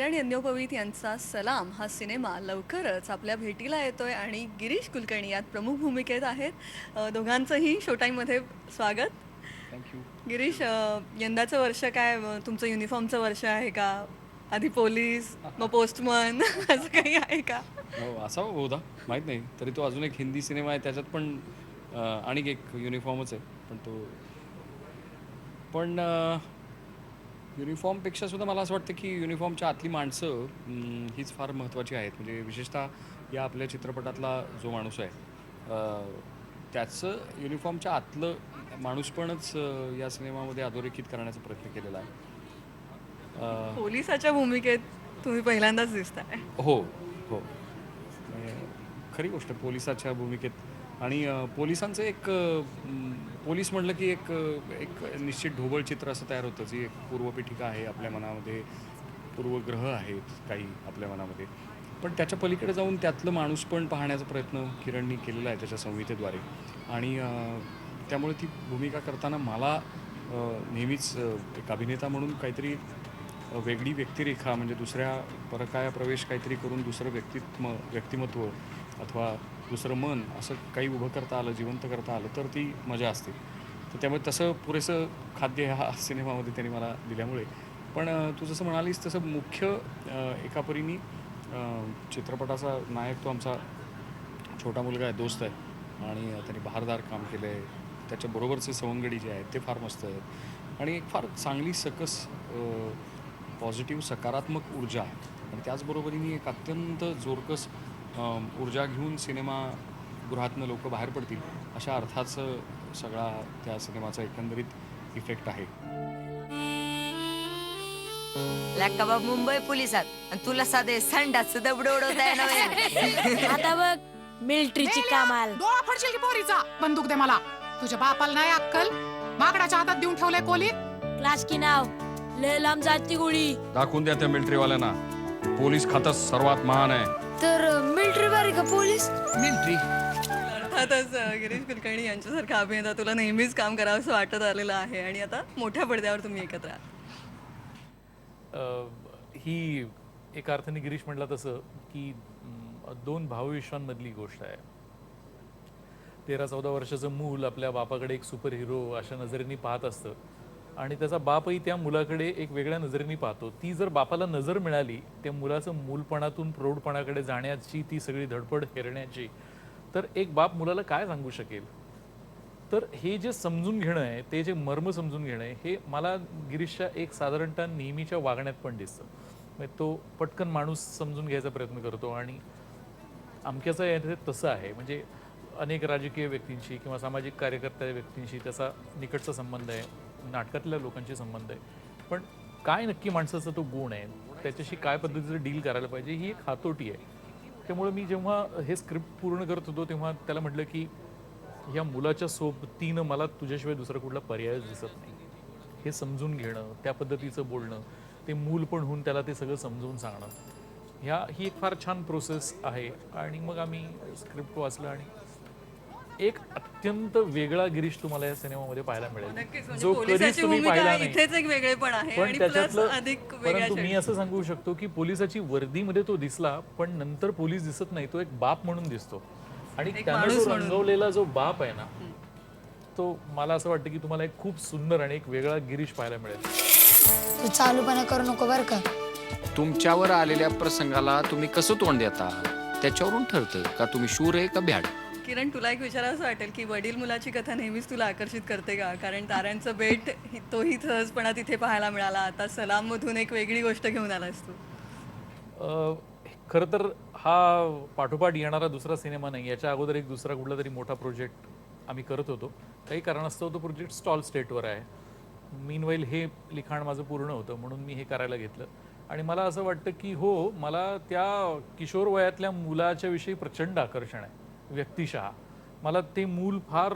किरण यज्ञोपवीत यांचा सलाम हा सिनेमा लवकरच आपल्या भेटीला येतोय आणि गिरीश कुलकर्णी यात प्रमुख भूमिकेत आहेत. दोघांचंही शो टाईममध्ये स्वागत. थँक्यू. गिरीश, यंदाचं वर्ष काय, तुमचं युनिफॉर्मचं वर्ष आहे का? आधी पोलीस, मग पोस्टमन असं काही आहे का? हो, असावा बहुधा, माहीत नाही. तरी तो अजून एक हिंदी सिनेमा आहे त्याच्यात पण आणिक एक युनिफॉर्मच आहे. पण युनिफॉर्मपेक्षा सुद्धा मला असं वाटतं की युनिफॉर्मच्या आतली माणसं हीच फार महत्त्वाची आहेत. म्हणजे विशेषतः या आपल्या चित्रपटातला जो माणूस आहे त्याचं युनिफॉर्मच्या आतलं माणूसपणच या सिनेमामध्ये अधोरेखित करण्याचा प्रयत्न केलेला आहे. पोलिसाच्या भूमिकेत तुम्ही पहिल्यांदाच दिसताय. हो, हो. म्हणजे खरी गोष्ट पोलिसाच्या भूमिकेत आणि पोलिसांचं पोलीस म्हटलं की एक निश्चित ढोबळ चित्र असं तयार होतं, जी एक पूर्वपीठिका आहे आपल्या मनामध्ये, पूर्वग्रह आहेत काही आपल्या मनामध्ये. पण त्याच्या पलीकडे जाऊन त्यातलं माणूसपण पाहण्याचा प्रयत्न किरणनी केलेला आहे त्याच्या संहितेद्वारे आणि त्यामुळे ती भूमिका करताना मला नेहमीच एक अभिनेता म्हणून काहीतरी वेगळी व्यक्तिरेखा म्हणजे दुसऱ्या परकाया प्रवेश काहीतरी करून दुसरं व्यक्तिमत्व अथवा दुसरं मन असं काही उभं करता आलं, जिवंत करता आलं तर ती मजा असते. तर त्यामुळे तसं पुरेसं खाद्य ह्या सिनेमामध्ये त्यांनी मला दिल्यामुळे पण तू जसं म्हणालीस तसं मुख्य एका परीने चित्रपटाचा नायक तो आमचा छोटा मुलगा आहे, दोस्त आहे आणि त्यांनी बहारदार काम केलं आहे. त्याच्याबरोबरचे सवंगडी जे आहेत ते फार मस्त आहेत आणि एक फार चांगली सकस पॉझिटिव्ह सकारात्मक ऊर्जा आणि त्याचबरोबरीने एक अत्यंत जोरकस ऊर्जा घेऊन सिनेमागृहातनं लोक बाहेर पडतील अशा अर्थाचं सगळा त्या सिनेमाचा एकंदरीत इफेक्ट आहे. कबाब मुंबई पोलिसात आणि तुला साधे संडास दबड उडवताय नव्हे. आता बघ मिलिटरीची कामाल. डोळा फडशील की पोरीचा. बंदूक दे मला. तुझ्या बापाला नाही अक्कल. माकडाच्या हातात देऊन ठेवलंय कोलीत. क्लास की नाव लय लांब जाती गोळी. दाखवून द्या त्या मिलिटरीवाल्यांना पोलीस खातं सर्वात महान आहे. तर मिलिटरी बारी का पोलीस? मिलिटरी अर्थातच गिरीश कुलकर्णी यांच्यासारखा अभिनेता तुला नेहमीच काम करावं असं वाटत आलेलं आहे आणि आता मोठ्या पडद्यावर तुम्ही एकत्र आहात. ही एका अर्थाने गिरीश म्हटला तसं की दोन भावविश्वांमधली गोष्ट आहे. 13-14 वर्षाचं मूल आपल्या बापाकडे एक सुपर हिरो अशा नजरेने पाहत असतं आणि त्याचा बापही त्या मुलाकडे एक वेगळ्या नजरेने पाहतो. ती जर बापाला नजर मिळाली त्या मुलाचं मूलपणातून प्रौढपणाकडे जाण्याची ती सगळी धडपड हेरण्याची, तर एक बाप मुलाला काय सांगू शकेल. तर हे जे समजून घेणं आहे, ते जे मर्म समजून घेणं आहे, हे मला गिरीशच्या एक साधारणतः नेहमीच्या वागण्यात पण दिसतं. म्हणजे तो पटकन माणूस समजून घ्यायचा प्रयत्न करतो आणि अमक्याचं यात तसं आहे. म्हणजे अनेक राजकीय व्यक्तींशी किंवा सामाजिक कार्यकर्त्या व्यक्तींशी त्याचा निकटचा संबंध आहे, नाटकातल्या लोकांशी संबंध आहे. पण काय नक्की माणसाचा तो गुण आहे, त्याच्याशी काय पद्धतीचं डील करायला पाहिजे, ही एक हातोटी आहे. त्यामुळे मी जेव्हा हे स्क्रिप्ट पूर्ण करत होतो तेव्हा त्याला म्हटलं की या मुलाच्या सोबतीनं मला तुझ्याशिवाय दुसरा कुठला पर्यायच दिसत नाही. हे समजून घेणं, त्या पद्धतीचं बोलणं, ते मूल पण होऊन त्याला ते सगळं समजून सांगणं, ही एक फार छान प्रोसेस आहे. आणि मग आम्ही स्क्रिप्ट वाचलं आणि एक अत्यंत वेगळा गिरीश तुम्हाला या सिनेमामध्ये पाहायला मिळेल, नक्कीच, म्हणजे जो कधीच पोलिसाची तुम्ही भूमिका पाहिला नाही. इथेच एक वेगळेपण आहे पण आणि प्लस त्याच्यातलं अधिक वेगळ्या परंतु मी शैली. असं सांगू शकतो की पोलिसाची वर्दीमध्ये तो दिसला, पण नंतर पोलीस दिसत नाही, तो एक बाप म्हणून दिसतो. आणि एक त्यानं माणूस जो म्हणून. रंगवलेला जो बाप आहे ना, तो मला असं वाटतं की तुम्हाला एक खूप सुंदर आणि एक वेगळा गिरीश पाहायला मिळेल. तू चालूपणा करू नको बर का. तुमच्यावर आलेल्या प्रसंगाला तुम्ही कसं तोंड देता त्याच्यावरून ठरतं का तुम्ही शूर आहे का भ्याड. किरण, तुला एक विचारावंसं वाटेल की वडील मुलाची कथा नेहमीच तुला आकर्षित करते का? कारण ताऱ्यांचं बेट तोही सहजपणा तिथे पाहायला मिळाला. आता सलाममधून एक वेगळी गोष्ट घेऊन आलास तू. खरं तर हा पाठोपाठ येणारा दुसरा सिनेमा नाही, याच्या अगोदर एक दुसरा कुठला तरी मोठा प्रोजेक्ट आम्ही करत होतो. काही कारणास्तव तो प्रोजेक्ट स्टॉल स्टेटवर आहे. मीनवाईल हे लिखाण माझं पूर्ण होतं म्हणून मी हे करायला घेतलं. आणि मला असं वाटतं की हो, मला त्या किशोर वयातल्या मुलाच्या विषयी प्रचंड आकर्षण आहे. व्यक्तिशः मला ते मूल फार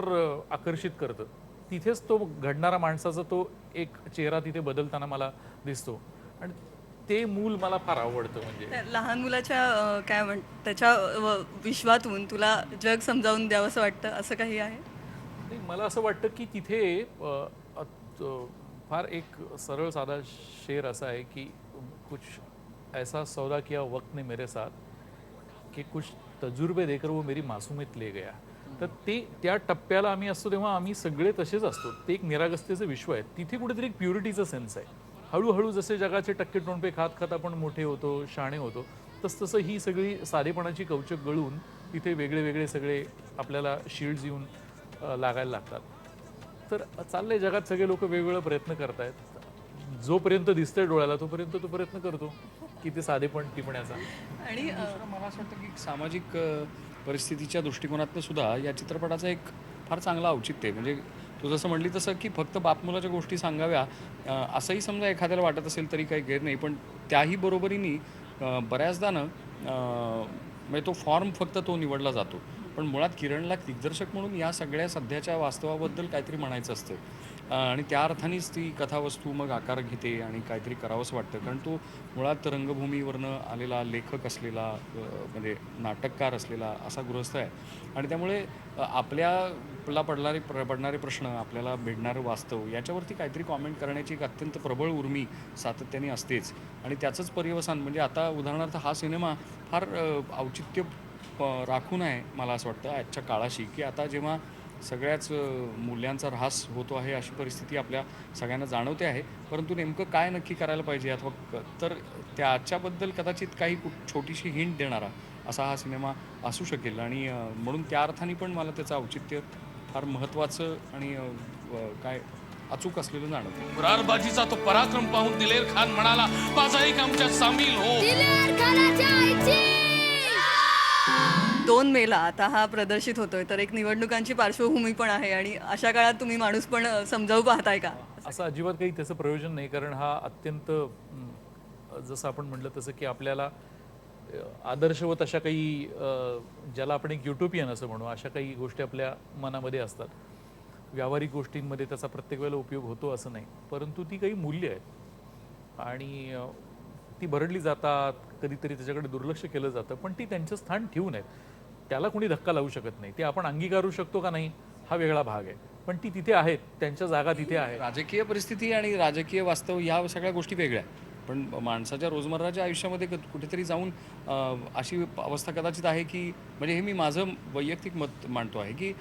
आकर्षित करतं. तिथेच तो घडणारा माणसाचा तो एक चेहरा तिथे बदलताना मला दिसतो आणि ते मूल मला फार आवडतं. म्हणजे त्या लहान मुलाच्या त्याच्या विश्वातून तुला जग समजावून द्यावंसं वाटतं, असं काही आहे? नाही, मला असं वाटतं की तिथे फार एक सरळ साधा शेर असा आहे की कुछ ऐसा सौदा किया वक्त ने मेरे साथ की कुछ तजुर्बे देकर वो मेरी मासूमियत ले गया. तर ते त्या टप्प्याला आम्ही असतो तेव्हा आम्ही सगळे तसेच असतो. ते एक निरागसतेचं विश्व आहे. तिथे कुठेतरी एक प्युरिटीचा सेन्स आहे. हळूहळू जसे जगाचे टक्के टोणपे खात खात आपण मोठे होतो, शहाणे होतो, तसतसं ही सगळी साधेपणाची कवचक गळून तिथे वेगळे वेगळे सगळे आपल्याला शील्ड्स येऊन लागायला लागतात. तर चाललंय जगात सगळे लोक वेगवेगळे प्रयत्न करतायत. जोपर्यंत दिसतंय डोळ्याला तोपर्यंत तो प्रयत्न करतो की ते साधेपण टिपण्याचा. आणि दुसरं मला असं वाटतं की सामाजिक परिस्थितीच्या दृष्टिकोनातनं सुद्धा या चित्रपटाचं एक फार चांगलं औचित्य आहे. म्हणजे तू जसं म्हणली तसं की फक्त बापमुलाच्या गोष्टी सांगाव्या असंही समजा एखाद्याला वाटत असेल तरी काही गैर नाही, पण त्याही बरोबरीने बऱ्याचदा ना म्हणजे तो फॉर्म फक्त तो निवडला जातो, पण मुळात किरणला दिग्दर्शक म्हणून या सगळ्या सध्याच्या वास्तवाबद्दल काहीतरी म्हणायचं असतं आणि त्या अर्थानेच ती कथावस्तू मग आकार घेते आणि काहीतरी करावंसं वाटतं. कारण तो मुळात रंगभूमीवरनं आलेला लेखक असलेला म्हणजे नाटककार असलेला असा गृहस्थ आहे आणि त्यामुळे आपल्याला पडणारे प्रश्न, आपल्याला भेटणारं वास्तव याच्यावरती काहीतरी कॉमेंट करण्याची एक अत्यंत प्रबळ उर्मी सातत्याने असतेच. आणि त्याचंच पर्यवसान म्हणजे आता उदाहरणार्थ हा सिनेमा फार औचित्य राखून आहे मला असं वाटतं आजच्या काळाशी, की आता जेव्हा सगळ्याच मूल्यांचा ऱ्हास होतो आहे अशी परिस्थिती आपल्या सगळ्यांना जाणवते आहे, परंतु नेमकं काय नक्की करायला पाहिजे अथवा तर त्याच्याबद्दल कदाचित काही छोटीशी हिंट देणारा असा हा सिनेमा असू शकेल. आणि म्हणून त्या अर्थाने पण मला त्याचं औचित्य फार महत्त्वाचं आणि काय अचूक असलेलं जाणवतं. रारबाजीचा तो पराक्रम पाहून दिलेर खान म्हणाला, माझा एक आमच्यात सामील हो. 2 मेला आता हा प्रदर्शित होतोय, तर एक निवडणुकांची पार्श्वभूमी पण आहे आणि अशा काळात तुम्ही माणूस पण समजावू पाहताय का? असं अजिबात काही त्याचं प्रयोजन नाही, कारण हा अत्यंत जसं आपण म्हटलं तसं की आपल्याला आदर्शवत अशा काही ज्याला आपण एक युटोपियन असं म्हणू, अशा काही गोष्टी आपल्या मनामध्ये असतात. व्यावहारिक गोष्टींमध्ये त्याचा प्रत्येक वेळेला उपयोग होतो असं नाही, परंतु ती काही मूल्य आहेत आणि ती भरडली जातात, कधीतरी त्याच्याकडे दुर्लक्ष केलं जातं, पण ती त्यांचं स्थान ठेवून आहेत. त्याला कोणी धक्का लावू शकत नाही. ते आपण अंगीकारू शकतो का नाही हा वेगळा भाग आहे, पण ती तिथे आहेत, त्यांच्या जागा तिथे आहेत. राजकीय परिस्थिती आणि राजकीय वास्तव या सगळ्या गोष्टी वेगळ्या, पण माणसाच्या रोजमर्राच्या आयुष्यामध्ये कुठेतरी जाऊन अशी अवस्था कदाचित आहे की म्हणजे हे मी माझं वैयक्तिक मत मांडतो आहे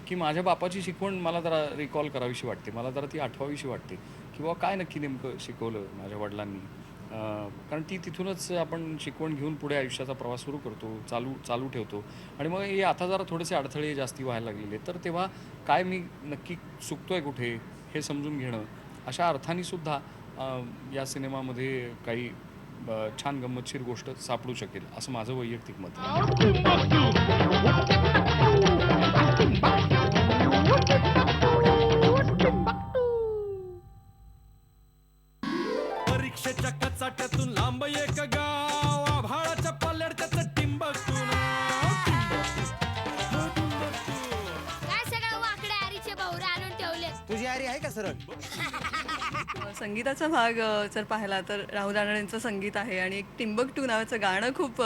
की माझ्या बापाची शिकवण मला जरा रिकॉल करावीशी वाटते, मला जरा ती आठवावीशी वाटते किंवा काय नक्की नेमकं शिकवलं माझ्या वडिलांनी. कारण ती तिथूनच आपण शिकवण घेऊन पुढे आयुष्याचा प्रवास सुरू करतो, चालू ठेवतो आणि मग हे आता जरा थोडेसे अडथळे जास्ती व्हायला लागलेले, तर तेव्हा काय मी नक्की चुकतोय कुठे हे समजून घेणं अशा अर्थाने सुद्धा या सिनेमामध्ये काही छान गंमतशीर गोष्ट सापडू शकेल असं माझं वैयक्तिक मत आहे. परीक्षेच्या कचाट्यातून लांब एक गाव, आभाळाच्या पाल्याड त्याचं टिंबकटू नाव. काय सगळं वाकडे आरीचे बहुरे आणून ठेवले. तुझी आरी आहे का सरळ? संगीताचा भाग जर पाहिला तर राहुल रानडेंचं संगीत आहे आणि एक टिंबकटू नावाचं गाणं खूप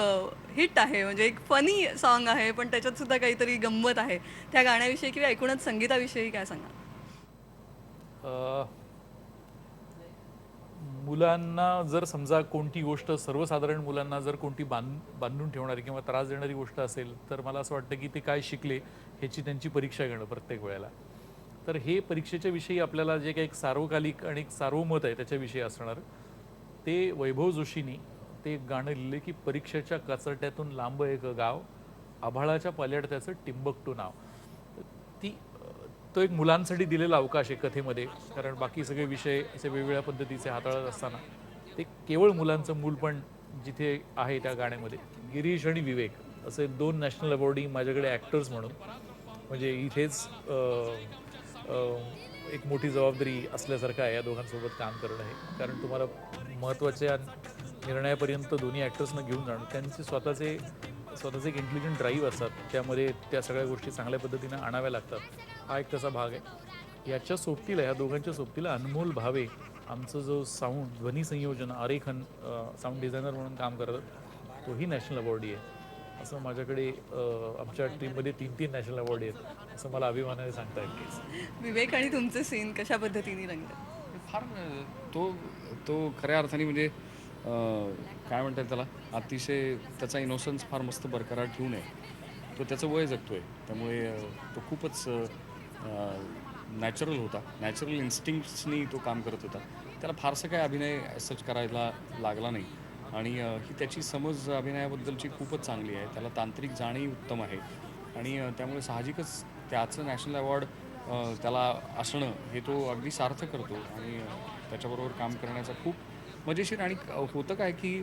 हिट आहे. म्हणजे एक फनी सॉन्ग आहे, पण त्याच्यात सुद्धा काहीतरी गंमत आहे. त्या गाण्याविषयी किंवा एकूणच संगीताविषयी काय सांगा? मुलांना जर समजा कोणती गोष्ट, सर्वसाधारण मुलांना जर कोणती बांधून ठेवणारी किंवा त्रास देणारी गोष्ट असेल, तर मला असं वाटतं की ते काय शिकले ह्याची त्यांची परीक्षा घेणं प्रत्येक वेळेला. तर हे परीक्षेच्या विषयी आपल्याला जे काही एक सार्वकालिक आणि एक सार्वमत आहे त्याच्याविषयी असणार, ते वैभव जोशींनी ते एक गाणं लिहिलं की परीक्षेच्या कचरट्यातून लांब एक गाव, आभाळाच्या पाल्याड त्याचं टिंबकटू नाव. तो एक मुलांसाठी दिलेला अवकाश आहे कथेमध्ये, कारण बाकी सगळे विषय असे वेगवेगळ्या पद्धतीचे हाताळत असताना ते केवळ मुलांचं मूल पण जिथे आहे त्या गाण्यामध्ये. गिरीश आणि विवेक असे 2 नॅशनल अवॉर्डी माझ्याकडे ॲक्टर्स म्हणून, म्हणजे इथेच एक मोठी जबाबदारी असल्यासारखं आहे या दोघांसोबत काम करणं हे. कारण तुम्हाला महत्त्वाच्या निर्णयापर्यंत दोन्ही ॲक्टर्सना घेऊन जाणं, त्यांचे स्वतःचे एक इंटेलिजंट ड्राईव्ह असतात, त्यामध्ये त्या सगळ्या गोष्टी चांगल्या पद्धतीने आणाव्या लागतात. हा एक तसा भाग आहे. याच्या सोबतीला, या दोघांच्या सोबतीला अनमोल भावे आमचं जो साऊंड ध्वनी संयोजन आरेखन साऊंड डिझायनर म्हणून काम करतात, तोही नॅशनल अवॉर्डी आहे. असं माझ्याकडे आमच्या टीममध्ये 3 नॅशनल अवॉर्ड आहेत असं मला अभिमानाने सांगता येईल. विवेक आणि तुमचे सीन कशा पद्धतीने रंगले? फार तो खऱ्या अर्थाने म्हणजे काय म्हणतात त्याला, अतिशय त्याचा इनोसन्स फार मस्त बरकरार ठेवून आहे तो त्याचं वय जगतोय. त्यामुळे तो खूपच नॅचरल होता, नॅचरल इन्स्टिंक्ट्सनी तो काम करत होता. त्याला फारसं काय अभिनय सच करायला लागला नाही आणि ही त्याची समज अभिनयाबद्दलची खूपच चांगली आहे. त्याला तांत्रिक जाणीव उत्तम आहे आणि त्यामुळे साहजिकच त्याचं नॅशनल अवॉर्ड त्याला असणं हे तो अगदी सार्थ करतो आणि त्याच्याबरोबर काम करण्याचा खूप मजेशीर. आणि होतं काय की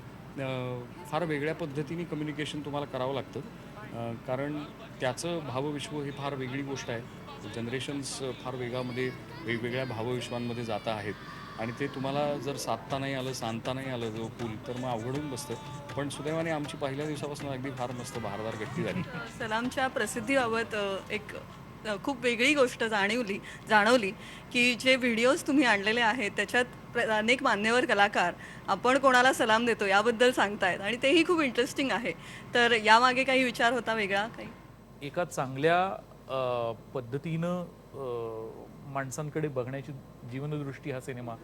फार वेगळ्या पद्धतीने कम्युनिकेशन तुम्हाला करावं लागतं कारण त्याचं भावविश्व ही फार वेगळी गोष्ट आहे. जनरेशन्स फार वेगवेगळ्या भावविश्वांमध्ये जात आहेत आणि ते तुम्हाला जर साधता नाही आलं, सांधता नाही आलं जो पूल, तर मग अवघडून बसतं. पण सुदैवाने आमची पहिल्या दिवसापासून अगदी फार मस्त बहारदार गट्टी झाली. सलामच्या प्रसिद्धीबाबत एक खूप वेगळी गोष्ट जाणवली की जे व्हिडिओज तुम्ही आणलेले आहेत त्याच्यात अनेक मान्यवर कलाकार आपण कोणाला सलाम देतो याबद्दल सांगतायत आणि तेही खूप इंटरेस्टिंग आहे. तर यामागे काही विचार होता वेगळा काही? एका चांगल्या पद्धतीनं माणसांकडे बघण्याची जीवनदृष्टी हा सिनेमा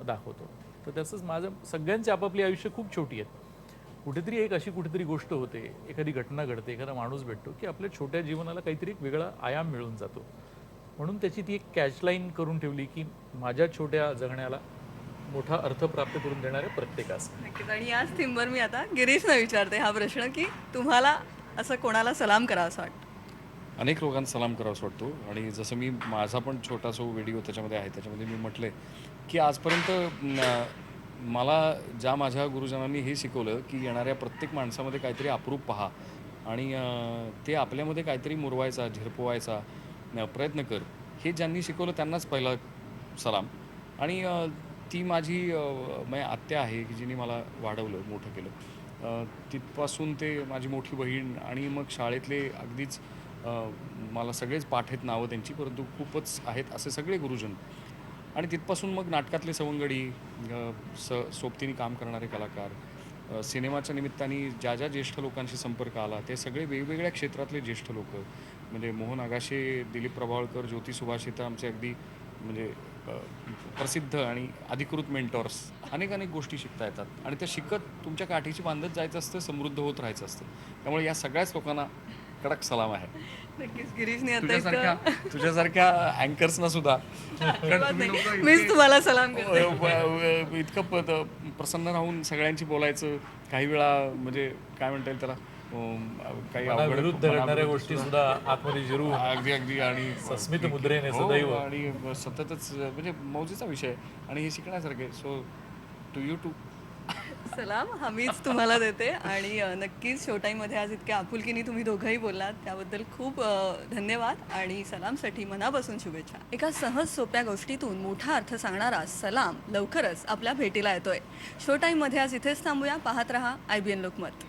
दाखवतो. तर तसंच माझं सगळ्यांची आपापली आयुष्य खूप छोटी आहेत. कुठेतरी एक अशी कुठेतरी गोष्ट होते, एखादी घटना घडते, एखादा माणूस भेटतो की आपल्या छोट्या जीवनाला काहीतरी एक वेगळा आयाम मिळून जातो. म्हणून त्याची ती एक कॅचलाईन करून ठेवली की माझ्या छोट्या जगण्याला मोठा अर्थ प्राप्त करून देणाऱ्या प्रत्येकास. नक्कीच. आणि याच थीमवर मी आता गिरीशना विचारते हा प्रश्न की तुम्हाला असं कोणाला सलाम करावा असं वाटतं? अनेक लोकांना सलाम करावासा वाटतो आणि जसं मी माझा पण छोटासा व्हिडिओ त्याच्यामध्ये आहे, त्याच्यामध्ये मी म्हटलं की आजपर्यंत मला ज्या माझ्या गुरुजनांनी हे शिकवलं की येणाऱ्या प्रत्येक माणसामध्ये काहीतरी अप्रूप पहा आणि ते आपल्यामध्ये काहीतरी मुरवायचा, झिरपवायचा प्रयत्न कर, हे ज्यांनी शिकवलं त्यांनाच पहिला सलाम. आणि ती माझी आत्या आहे की जिने मला वाढवलं, मोठं केलं. तिथपासून ते माझी मोठी बहीण आणि मग शाळेतले अगदीच मला सगळेच पाठ आहेत नावं त्यांची, परंतु खूपच आहेत असे सगळे गुरुजन. आणि तिथपासून मग नाटकातले सवंगडी, सोबतीने काम करणारे कलाकार, सिनेमाच्या निमित्ताने ज्या ज्या ज्येष्ठ लोकांशी संपर्क आला ते सगळे वेगवेगळ्या क्षेत्रातले ज्येष्ठ लोक, म्हणजे मोहन आगाशे, दिलीप प्रभावळकर, ज्योती सुभाष, तर आमचे अगदी म्हणजे प्रसिद्ध आणि अधिकृत मेंटॉर्स. अनेक गोष्टी शिकता येतात आणि त्या शिकत तुमच्या काठीची बांधत जायचं असतं, समृद्ध होत राहायचं असतं. त्यामुळे या सगळ्याच लोकांना कडक सलाम आहे. नक्कीच. गिरीशने आता तुझ्यासारख्या अँकर्सना सुद्धा, मीच तुम्हाला सलाम करते. इतकं प्रसन्न राहून सगळ्यांची बोलायचं, काही वेळा म्हणजे काय म्हणता येईल त्याला, काही विरुद्ध घडणाऱ्या गोष्टी सुद्धा आतमध्ये जिरू अगदी आणि सस्मित मुद्रेने सदैव आणि सततच म्हणजे मौजेचा विषय आणि हे शिकण्यासारखे. सो टू यू टू सलाम हा मीच तुम्हाला देते. आणि नक्कीच शो टाईममध्ये आज इतक्या आपुलकीने तुम्ही दोघंही बोललात त्याबद्दल खूप धन्यवाद आणि सलामसाठी मनापासून शुभेच्छा. एका सहज सोप्या गोष्टीतून मोठा अर्थ सांगणारा सलाम लवकरच आपल्या भेटीला येतोय. शो टाईममध्ये आज इथेच थांबूया. पाहत रहा IBN लोकमत.